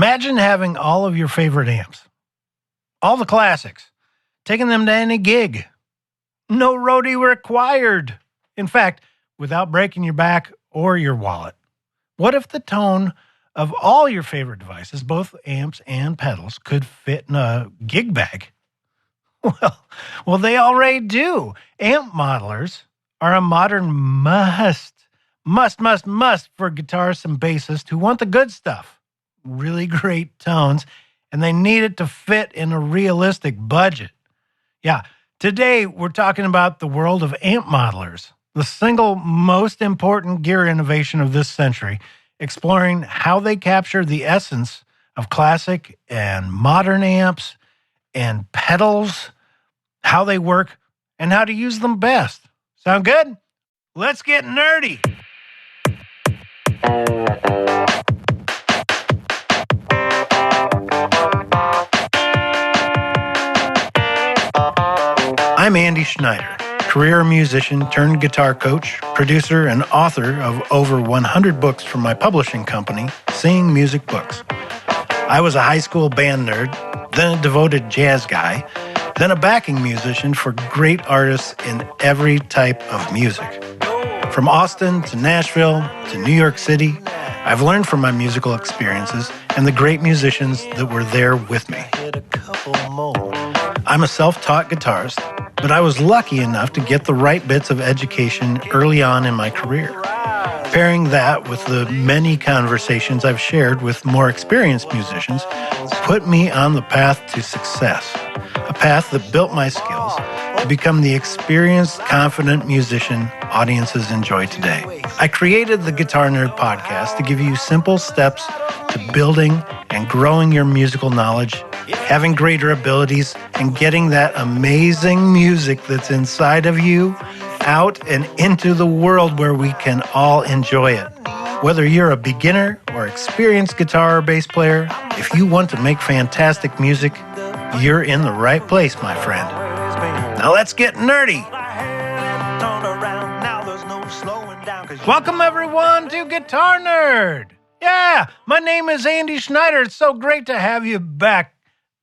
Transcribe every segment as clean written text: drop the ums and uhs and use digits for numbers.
Imagine having all of your favorite amps, all the classics, taking them to any gig. No roadie required. In fact, without breaking your back or your wallet. What if the tone of all your favorite devices, both amps and pedals, could fit in a gig bag? Well, they already do. Amp modelers are a modern must for guitarists and bassists who want the good stuff. Really great tones, and they need it to fit in a realistic budget. Yeah, today we're talking about the world of amp modelers, the single most important gear innovation of this century, exploring how they capture the essence of classic and modern amps and pedals, how they work, and how to use them best. Sound good? Let's get nerdy. I'm Andy Schneider, career musician turned guitar coach, producer, and author of over 100 books from my publishing company, Seeing Music Books. I was a high school band nerd, then a devoted jazz guy, then a backing musician for great artists in every type of music. From Austin to Nashville to New York City, I've learned from my musical experiences and the great musicians that were there with me. I'm a self-taught guitarist, but I was lucky enough to get the right bits of education early on in my career. Pairing that with the many conversations I've shared with more experienced musicians put me on the path to success, a path that built my skills to become the experienced, confident musician audiences enjoy today. I created the Guitar Nerd podcast to give you simple steps to building and growing your musical knowledge, having greater abilities, and getting that amazing music that's inside of you out and into the world where we can all enjoy it. Whether you're a beginner or experienced guitar or bass player, if you want to make fantastic music, you're in the right place, my friend. Now let's get nerdy. Welcome everyone to Guitar Nerd. Yeah, my name is Andy Schneider. It's so great to have you back.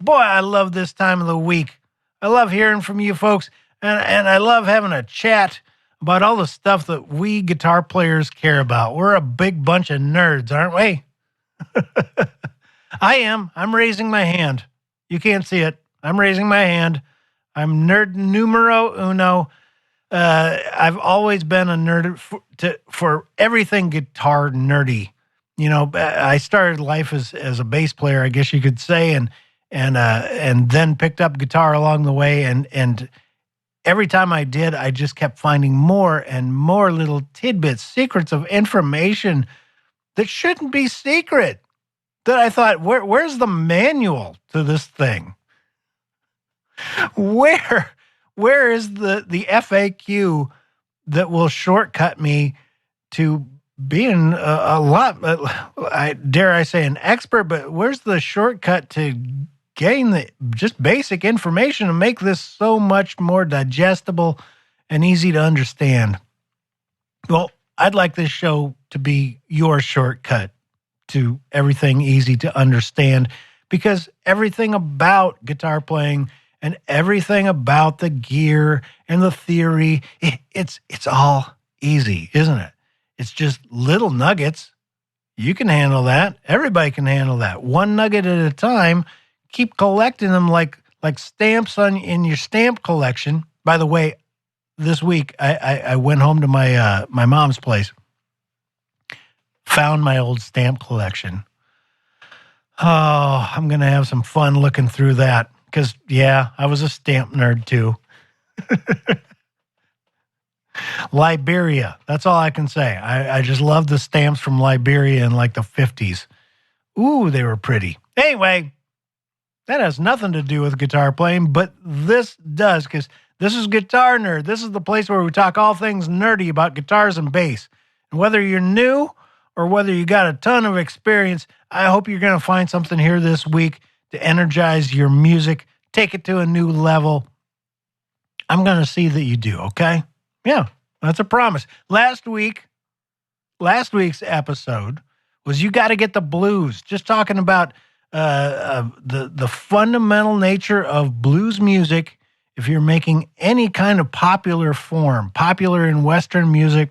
Boy, I love this time of the week. I love hearing from you folks, and I love having a chat about all the stuff that we guitar players care about. We're a big bunch of nerds, aren't we? I am. I'm raising my hand. You can't see it. I'm raising my hand. I'm nerd numero uno. I've always been a nerd for everything guitar nerdy. You know, I started life as a bass player, I guess you could say, and then picked up guitar along the way. And every time I did, I just kept finding more and more little tidbits, secrets of information that shouldn't be secret. That I thought, where's the manual to this thing? Where is the FAQ that will shortcut me to being a lot, dare I say, an expert, but where's the shortcut to getting the just basic information to make this so much more digestible and easy to understand? Well, I'd like this show to be your shortcut to everything easy to understand, because everything about guitar playing and everything about the gear and the theory, it's all easy, isn't it? It's just little nuggets. You can handle that. Everybody can handle that. One nugget at a time. Keep collecting them like stamps in your stamp collection. By the way, this week I went home to my mom's place, found my old stamp collection. Oh, I'm going to have some fun looking through that because, yeah, I was a stamp nerd too. Liberia. That's all I can say. I just love the stamps from Liberia in like the 50s. Ooh, they were pretty. Anyway, that has nothing to do with guitar playing, but this does, because this is Guitar Nerd. This is the place where we talk all things nerdy about guitars and bass. And whether you're new or whether you got a ton of experience, I hope you're going to find something here this week to energize your music, take it to a new level. I'm going to see that you do, okay? Yeah, that's a promise. Last week's episode was You Got to Get the Blues, just talking about the fundamental nature of blues music, if you're making any kind of popular form, popular in Western music,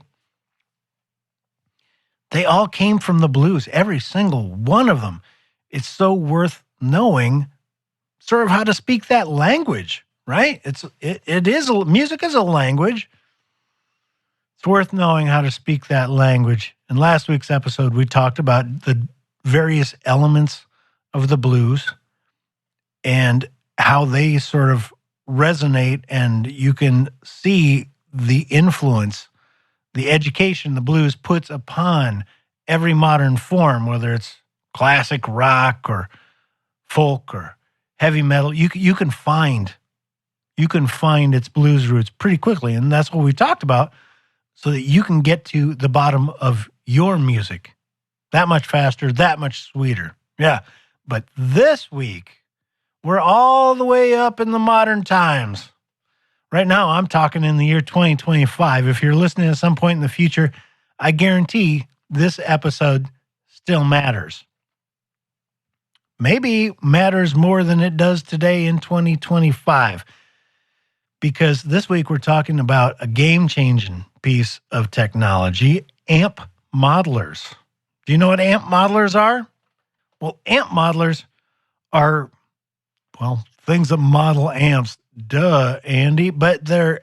they all came from the blues, every single one of them. It's so worth knowing sort of how to speak that language, right? Music is a language. It's worth knowing how to speak that language. In last week's episode, we talked about the various elements of the blues and how they sort of resonate, and you can see the influence, the education the blues puts upon every modern form, whether it's classic rock or folk or heavy metal. You can find its blues roots pretty quickly, and that's what we talked about, so that you can get to the bottom of your music that much faster, that much sweeter. Yeah, but this week we're all the way up in the modern times. Right now, I'm talking in the year 2025. If you're listening at some point in the future, I guarantee this episode still matters. Maybe matters more than it does today in 2025. Because this week we're talking about a game-changing piece of technology, amp modelers. Do you know what amp modelers are? Well, amp modelers are, things that model amps. Duh, Andy. But they're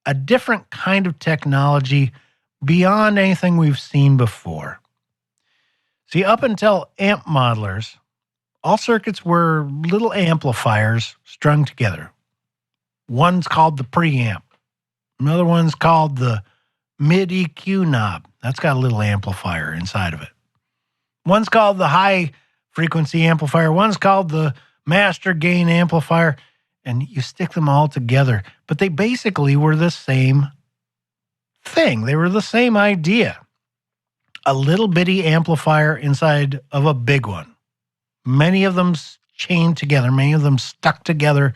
a different kind of technology beyond anything we've seen before. See, up until amp modelers, all circuits were little amplifiers strung together. One's called the preamp. Another one's called the mid EQ knob. That's got a little amplifier inside of it. One's called the high frequency amplifier. One's called the master gain amplifier. And you stick them all together. But they basically were the same thing. They were the same idea. A little bitty amplifier inside of a big one. Many of them chained together. Many of them stuck together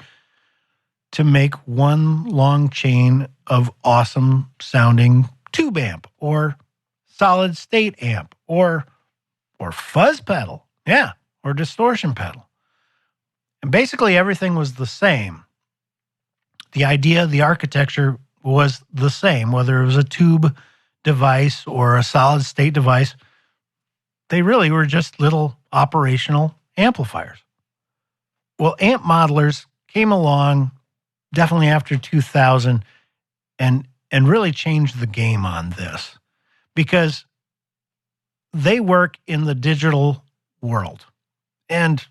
to make one long chain of awesome sounding tube amp or solid state amp or fuzz pedal. Yeah, or distortion pedal. And basically everything was the same. The idea, the architecture was the same, whether it was a tube device or a solid state device. They really were just little operational amplifiers. Well, amp modelers came along definitely after 2000 and really changed the game on this, because they work in the digital world. And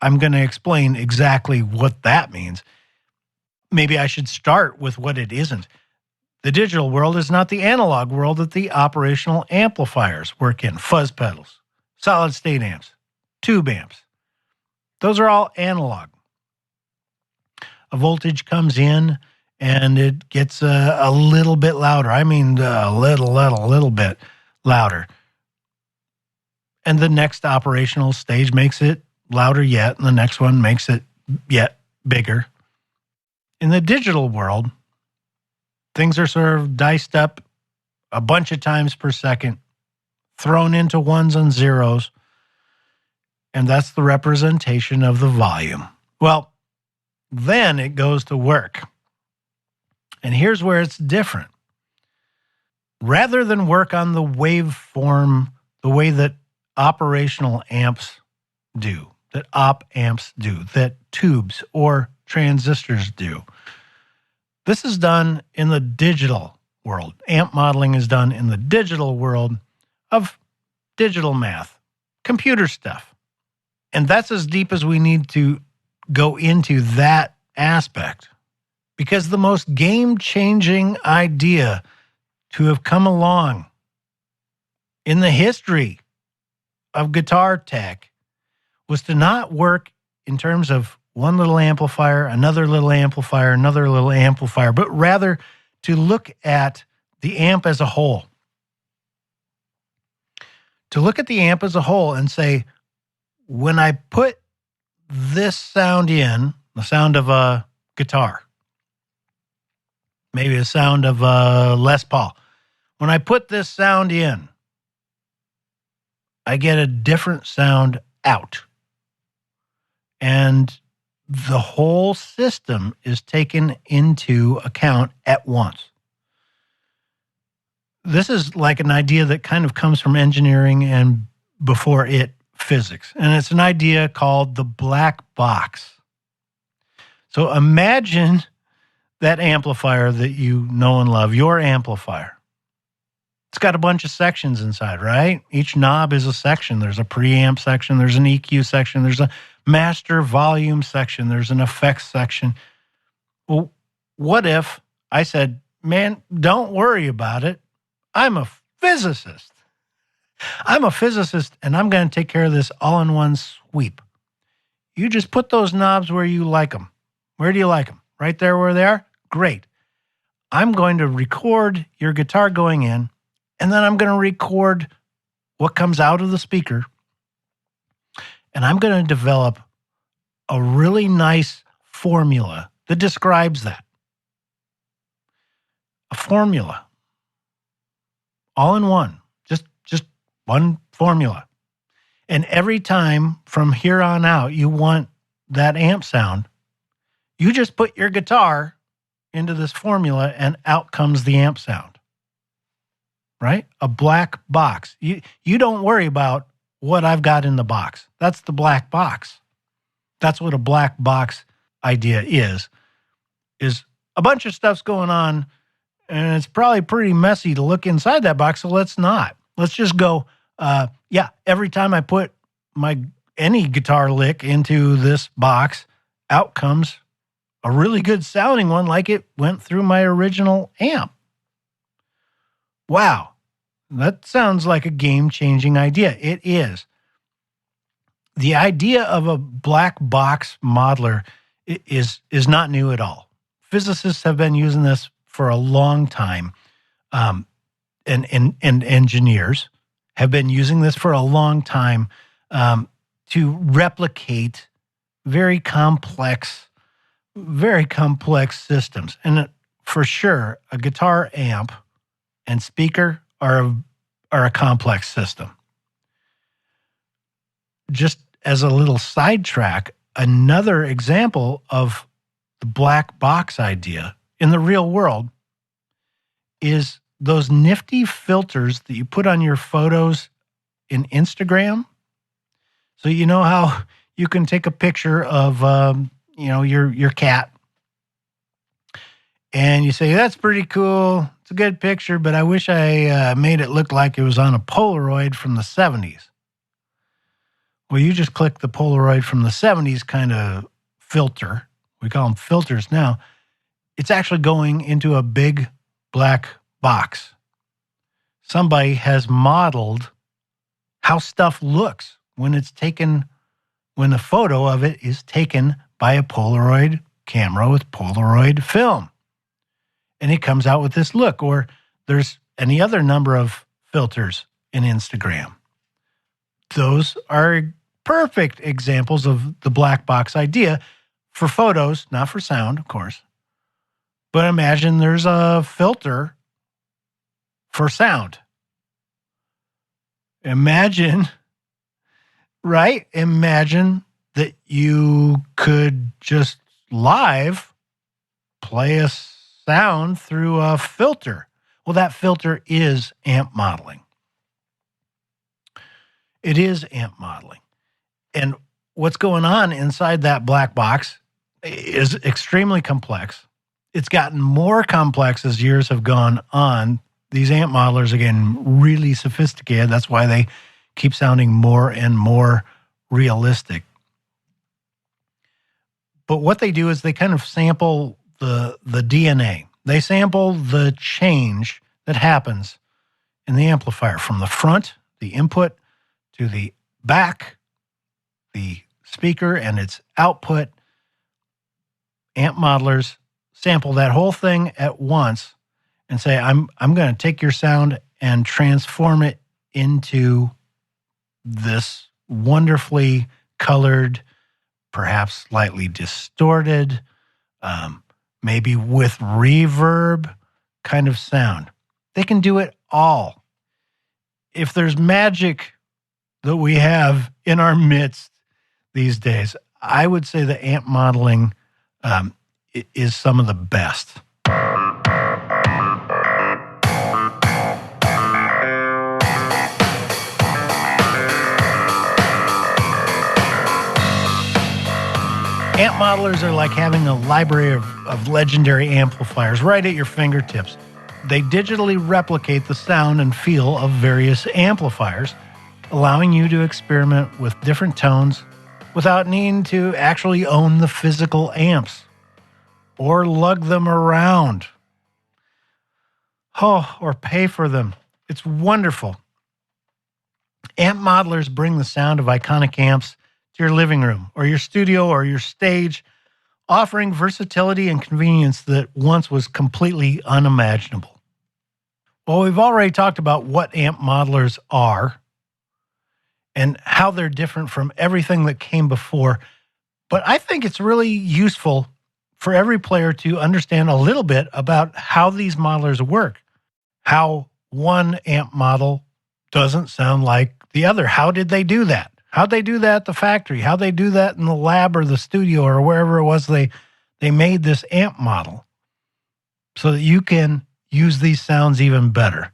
I'm going to explain exactly what that means. Maybe I should start with what it isn't. The digital world is not the analog world that the operational amplifiers work in. Fuzz pedals, solid state amps, tube amps. Those are all analog. A voltage comes in and it gets a little bit louder. I mean, a little bit louder. And the next operational stage makes it louder yet, and the next one makes it yet bigger. In the digital world, things are sort of diced up a bunch of times per second, thrown into ones and zeros, and that's the representation of the volume. Well, then it goes to work. And here's where it's different. Rather than work on the waveform the way that operational amps do, that op amps do, that tubes or transistors do, this is done in the digital world. Amp modeling is done in the digital world of digital math, computer stuff. And that's as deep as we need to go into that aspect, because the most game-changing idea to have come along in the history of guitar tech was to not work in terms of one little amplifier, another little amplifier, another little amplifier, but rather to look at the amp as a whole. To look at the amp as a whole and say, when I put this sound in, the sound of a guitar, maybe the sound of a Les Paul, when I put this sound in, I get a different sound out. And the whole system is taken into account at once. This is like an idea that kind of comes from engineering and before it, physics. And it's an idea called the black box. So imagine that amplifier that you know and love, your amplifier. It's got a bunch of sections inside, right? Each knob is a section. There's a preamp section. There's an EQ section. There's a master volume section. There's an effects section. Well, what if I said, man, don't worry about it. I'm a physicist. I'm a physicist, and I'm going to take care of this all in one sweep. You just put those knobs where you like them. Where do you like them? Right there where they are? Great. I'm going to record your guitar going in, and then I'm going to record what comes out of the speaker. And I'm going to develop a really nice formula that describes that. A formula. All in one. Just one formula. And every time from here on out you want that amp sound, you just put your guitar into this formula and out comes the amp sound. Right? A black box. You don't worry about what I've got in the box. That's the black box. That's what a black box idea is a bunch of stuff's going on, and it's probably pretty messy to look inside that box, so let's not. Let's just go, every time I put any guitar lick into this box, out comes a really good sounding one like it went through my original amp. Wow, that sounds like a game-changing idea. It is. The idea of a black box modeler is not new at all. Physicists have been using this for a long time, and engineers have been using this for a long time to replicate very complex systems. And for sure, a guitar amp and speaker are a complex system. Just as a little sidetrack, another example of the black box idea in the real world is those nifty filters that you put on your photos in Instagram. So you know how you can take a picture of your cat, and you say, that's pretty cool. It's a good picture, but I wish I made it look like it was on a Polaroid from the 70s. Well, you just click the Polaroid from the 70s kind of filter. We call them filters now. It's actually going into a big black box. Somebody has modeled how stuff looks when the photo of it is taken by a Polaroid camera with Polaroid film. And it comes out with this look. Or there's any other number of filters in Instagram. Those are perfect examples of the black box idea for photos, not for sound, of course. But imagine there's a filter for sound. Imagine that you could just live play a sound through a filter. Well, that filter is amp modeling. It is amp modeling. And what's going on inside that black box is extremely complex. It's gotten more complex as years have gone on. These amp modelers are getting really sophisticated. That's why they keep sounding more and more realistic. But what they do is they kind of sample the DNA. They sample the change that happens in the amplifier from the front, the input, to the back, the speaker and its output. Amp modelers sample that whole thing at once and say, I'm going to take your sound and transform it into this wonderfully colored, perhaps slightly distorted, maybe with reverb kind of sound. They can do it all. If there's magic that we have in our midst these days. I would say the amp modeling is some of the best. Amp modelers are like having a library of legendary amplifiers right at your fingertips. They digitally replicate the sound and feel of various amplifiers, allowing you to experiment with different tones without needing to actually own the physical amps or lug them around. Or pay for them. It's wonderful. Amp modelers bring the sound of iconic amps to your living room or your studio or your stage, offering versatility and convenience that once was completely unimaginable. Well, we've already talked about what amp modelers are and how they're different from everything that came before, but I think it's really useful for every player to understand a little bit about how these modelers work, how one amp model doesn't sound like the other. How did they do that? How'd they do that at the factory? How'd they do that in the lab or the studio or wherever it was they made this amp model so that you can use these sounds even better?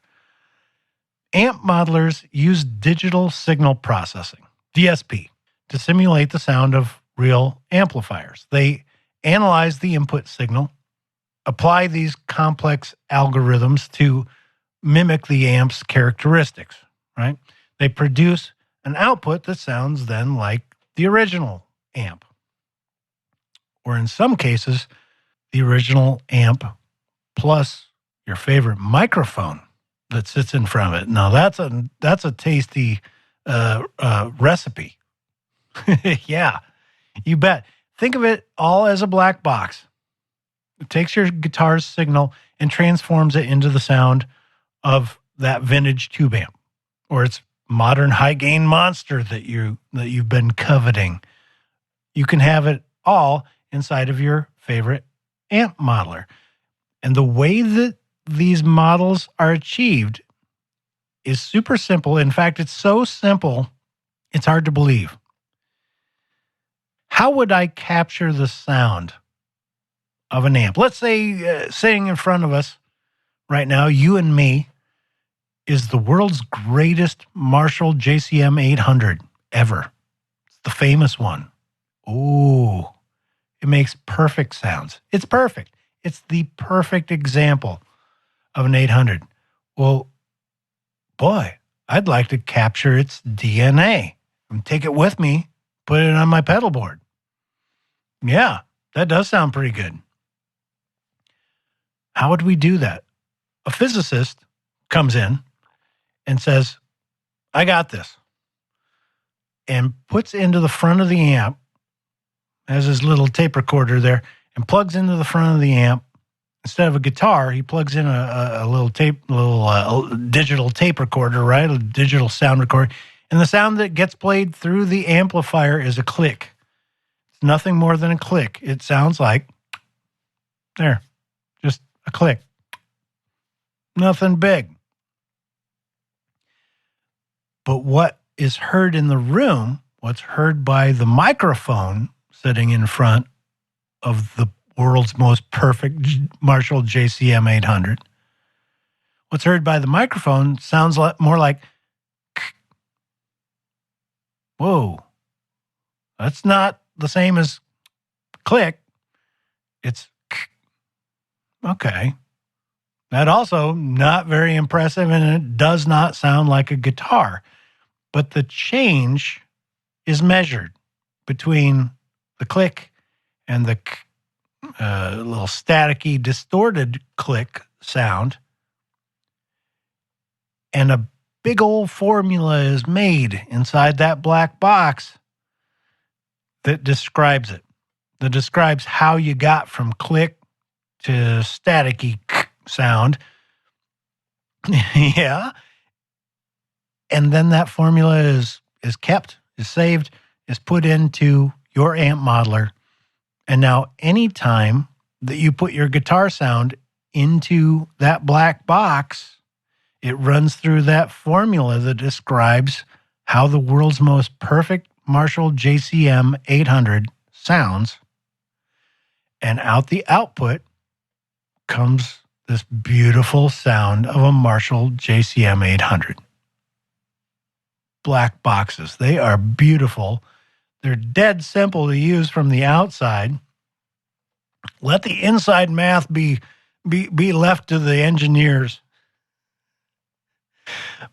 Amp modelers use digital signal processing, DSP, to simulate the sound of real amplifiers. They analyze the input signal, apply these complex algorithms to mimic the amp's characteristics, right? They produce an output that sounds then like the original amp, or in some cases, the original amp plus your favorite microphone that sits in front of it. Now that's a tasty recipe. Yeah, you bet. Think of it all as a black box. It takes your guitar's signal and transforms it into the sound of that vintage tube amp, or its modern high gain monster that you've been coveting. You can have it all inside of your favorite amp modeler. And the way that these models are achieved is super simple. In fact, it's so simple, it's hard to believe. How would I capture the sound of an amp? Let's say sitting in front of us right now, you and me, is the world's greatest Marshall JCM 800 ever. It's the famous one. Ooh, it makes perfect sounds. It's perfect. It's the perfect example of an 800. Well, boy, I'd like to capture its DNA and take it with me, put it on my pedal board. Yeah, that does sound pretty good. How would we do that? A physicist comes in and says, I got this, and puts into the front of the amp, has his little tape recorder there, and plugs into the front of the amp. Instead of a guitar, he plugs in a little digital tape recorder, right? A digital sound recorder. And the sound that gets played through the amplifier is a click. It's nothing more than a click. It sounds like, there, just a click. Nothing big. But what is heard in the room, what's heard by the microphone sitting in front of the world's most perfect Marshall JCM 800, what's heard by the microphone sounds more like, whoa, that's not the same as click. It's okay. That also not very impressive, and it does not sound like a guitar. But the change is measured between the click and the little staticky, distorted click sound. And a big old formula is made inside that black box that describes it, that describes how you got from click to staticky sound. Yeah. And then that formula is kept, is saved, is put into your amp modeler. And now anytime that you put your guitar sound into that black box, it runs through that formula that describes how the world's most perfect Marshall JCM 800 sounds, and out the output comes this beautiful sound of a Marshall JCM 800. Black boxes. They are beautiful. They're dead simple to use from the outside. Let the inside math be left to the engineers,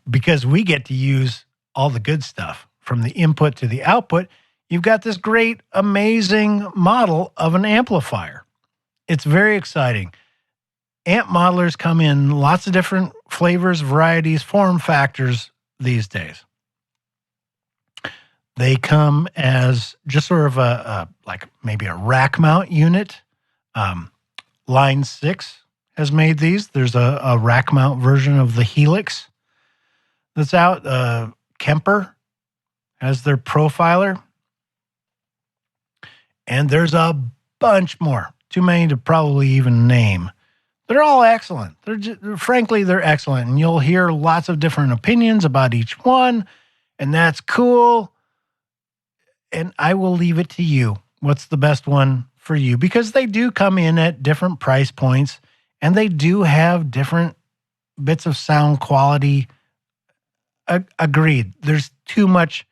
because we get to use all the good stuff from the input to the output. You've got this great, amazing model of an amplifier. It's very exciting. Amp modelers come in lots of different flavors, varieties, form factors these days. They come as just sort of like maybe a rack mount unit. Line 6 has made these. There's a rack mount version of the Helix that's out. Kemper has their Profiler. And there's a bunch more. Too many to probably even name. They're all excellent. Frankly, they're excellent. And you'll hear lots of different opinions about each one. And that's cool. And I will leave it to you. What's the best one for you? Because they do come in at different price points. And they do have different bits of sound quality. Agreed. There's too much.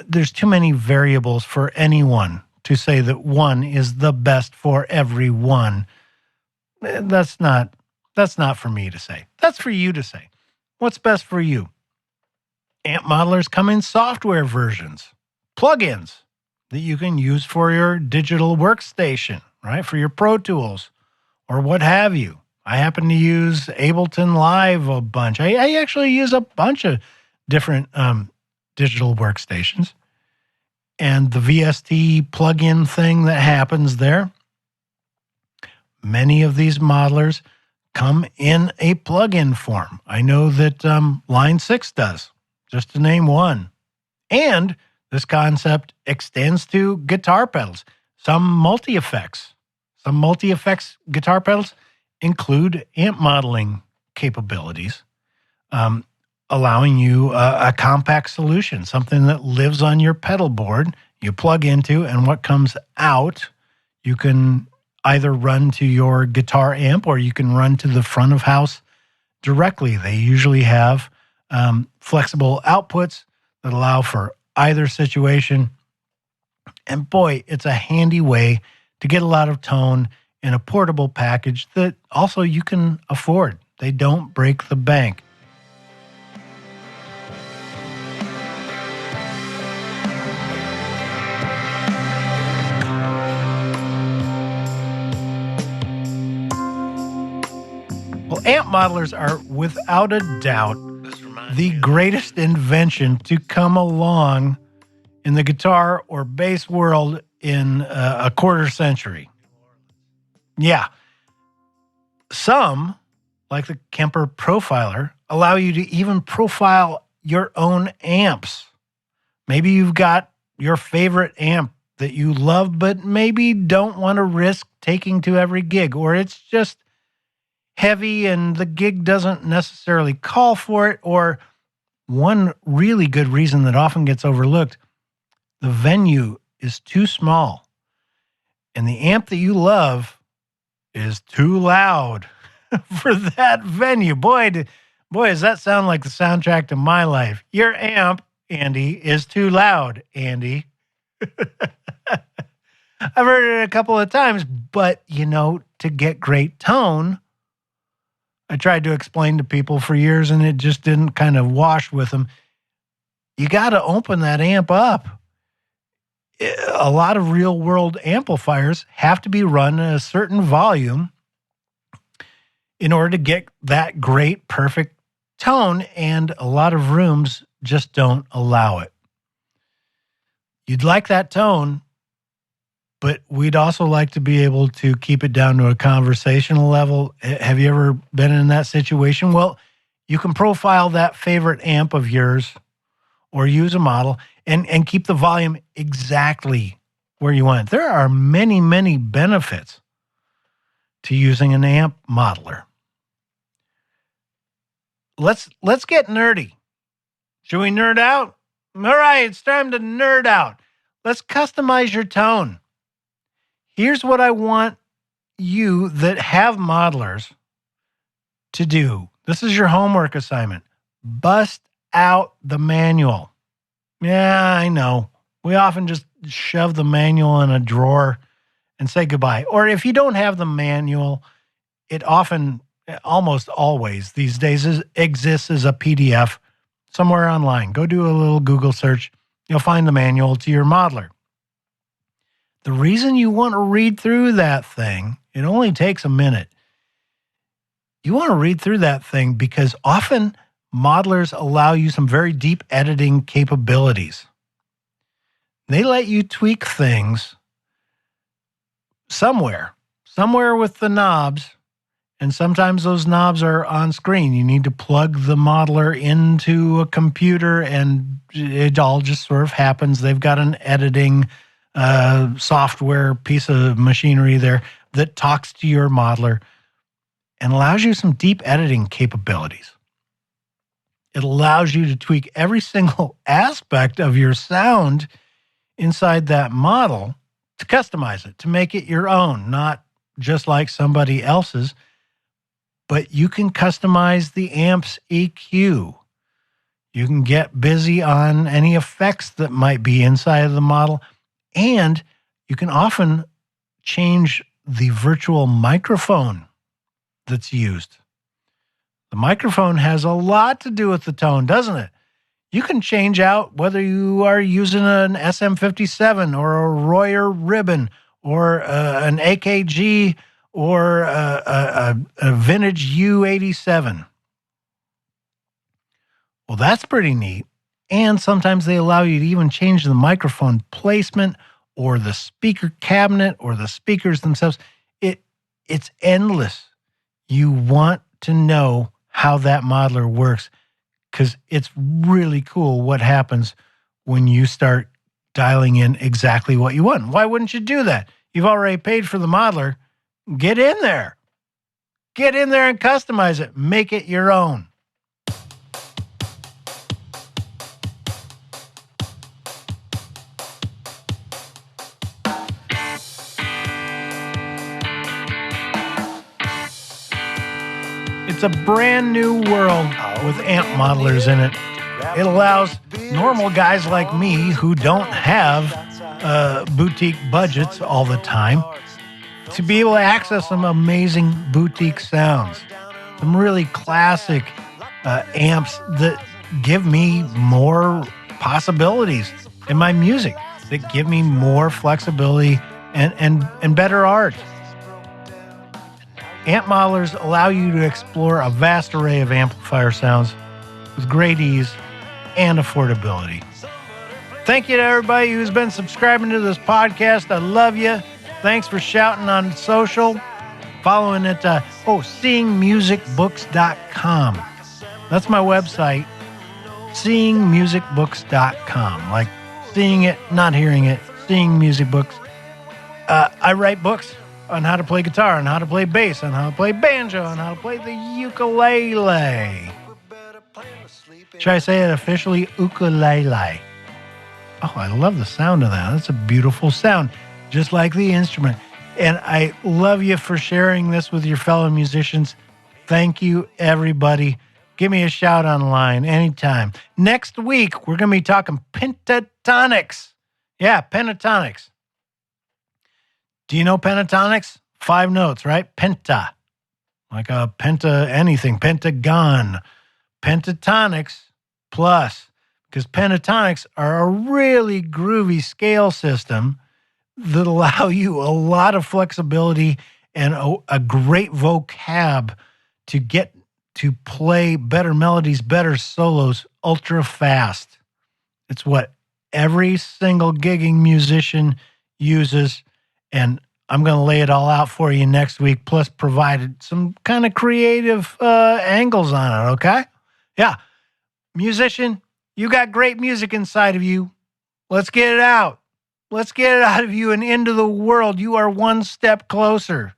There's too many variables for anyone to say that one is the best for everyone. That's not for me to say. That's for you to say. What's best for you? Amp modelers come in software versions, plugins that you can use for your digital workstation, right? For your Pro Tools or what have you. I happen to use Ableton Live a bunch. I actually use a bunch of different digital workstations. And the VST plugin thing that happens there, many of these modelers come in a plugin form. I know that Line 6 does, just to name one. And this concept extends to guitar pedals. Some multi-effects guitar pedals include amp modeling capabilities, allowing you a compact solution, something that lives on your pedal board, you plug into, and what comes out, you can either run to your guitar amp or you can run to the front of house directly. They usually have flexible outputs that allow for either situation. And boy, it's a handy way to get a lot of tone in a portable package that also you can afford. They don't break the bank. Well, amp modelers are without a doubt the greatest invention to come along in the guitar or bass world in a quarter century. Yeah. Some, like the Kemper Profiler, allow you to even profile your own amps. Maybe you've got your favorite amp that you love, but maybe don't want to risk taking to every gig, or it's just heavy and the gig doesn't necessarily call for it, or one really good reason that often gets overlooked, the venue is too small and the amp that you love is too loud for that venue. Boy, does that sound like the soundtrack to my life. Your amp, Andy, is too loud, Andy. I've heard it a couple of times, but, to get great tone, I tried to explain to people for years and it just didn't kind of wash with them. You got to open that amp up. A lot of real world amplifiers have to be run at a certain volume in order to get that great, perfect tone, and a lot of rooms just don't allow it. You'd like that tone, but we'd also like to be able to keep it down to a conversational level. Have you ever been in that situation? Well, you can profile that favorite amp of yours or use a model and keep the volume exactly where you want it. There are many, many benefits to using an amp modeler. Let's get nerdy. Should we nerd out? All right, it's time to nerd out. Let's customize your tone. Here's what I want you that have modelers to do. This is your homework assignment. Bust out the manual. Yeah, I know. We often just shove the manual in a drawer and say goodbye. Or if you don't have the manual, it often, almost always these days, exists as a PDF somewhere online. Go do a little Google search. You'll find the manual to your modeler. The reason you want to read through that thing, it only takes a minute. You want to read through that thing because often modelers allow you some very deep editing capabilities. They let you tweak things somewhere with the knobs, and sometimes those knobs are on screen. You need to plug the modeler into a computer, and it all just sort of happens. They've got an editing software piece of machinery there that talks to your modeler and allows you some deep editing capabilities. It allows you to tweak every single aspect of your sound inside that model to customize it, to make it your own, not just like somebody else's, but you can customize the amp's EQ. You can get busy on any effects that might be inside of the model, and you can often change the virtual microphone that's used. The microphone has a lot to do with the tone, doesn't it? You can change out whether you are using an SM57 or a Royer ribbon or an AKG or a vintage U87. Well, that's pretty neat. And sometimes they allow you to even change the microphone placement or the speaker cabinet or the speakers themselves. It's endless. You want to know how that modeler works, because it's really cool what happens when you start dialing in exactly what you want. Why wouldn't you do that? You've already paid for the modeler. Get in there. Get in there and customize it. Make it your own. It's a brand new world with amp modelers in it. It allows normal guys like me who don't have boutique budgets all the time to be able to access some amazing boutique sounds. Some really classic amps that give me more possibilities in my music, that give me more flexibility and better art. Amp modelers allow you to explore a vast array of amplifier sounds with great ease and affordability. Thank you to everybody who's been subscribing to this podcast. I love you. Thanks for shouting on social. Following at seeingmusicbooks.com. That's my website, seeingmusicbooks.com. Like seeing it, not hearing it, seeing music books. I write books on how to play guitar, on how to play bass, on how to play banjo, on how to play the ukulele. Should I say it officially? Ukulele. Oh, I love the sound of that. That's a beautiful sound, just like the instrument. And I love you for sharing this with your fellow musicians. Thank you, everybody. Give me a shout online anytime. Next week, we're going to be talking pentatonics. Yeah, pentatonics. Do you know pentatonics? 5 notes, right? Penta. Like a penta anything. Pentagon. Pentatonics plus. Because pentatonics are a really groovy scale system that allow you a lot of flexibility and a great vocab to get to play better melodies, better solos, ultra fast. It's what every single gigging musician uses. And I'm going to lay it all out for you next week, plus provided some kind of creative angles on it, okay? Yeah. Musician, you got great music inside of you. Let's get it out. Let's get it out of you and into the world. You are one step closer.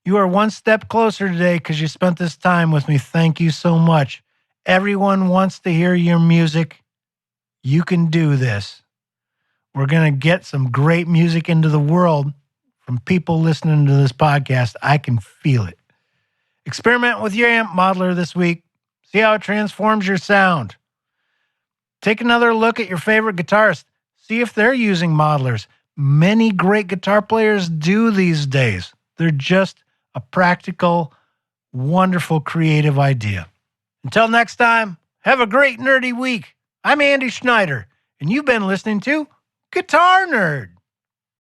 You are one step closer today because you spent this time with me. Thank you so much. Everyone wants to hear your music. You can do this. We're going to get some great music into the world from people listening to this podcast. I can feel it. Experiment with your amp modeler this week. See how it transforms your sound. Take another look at your favorite guitarist. See if they're using modelers. Many great guitar players do these days. They're just a practical, wonderful, creative idea. Until next time, have a great nerdy week. I'm Andy Schneider, and you've been listening to Guitar Nerd.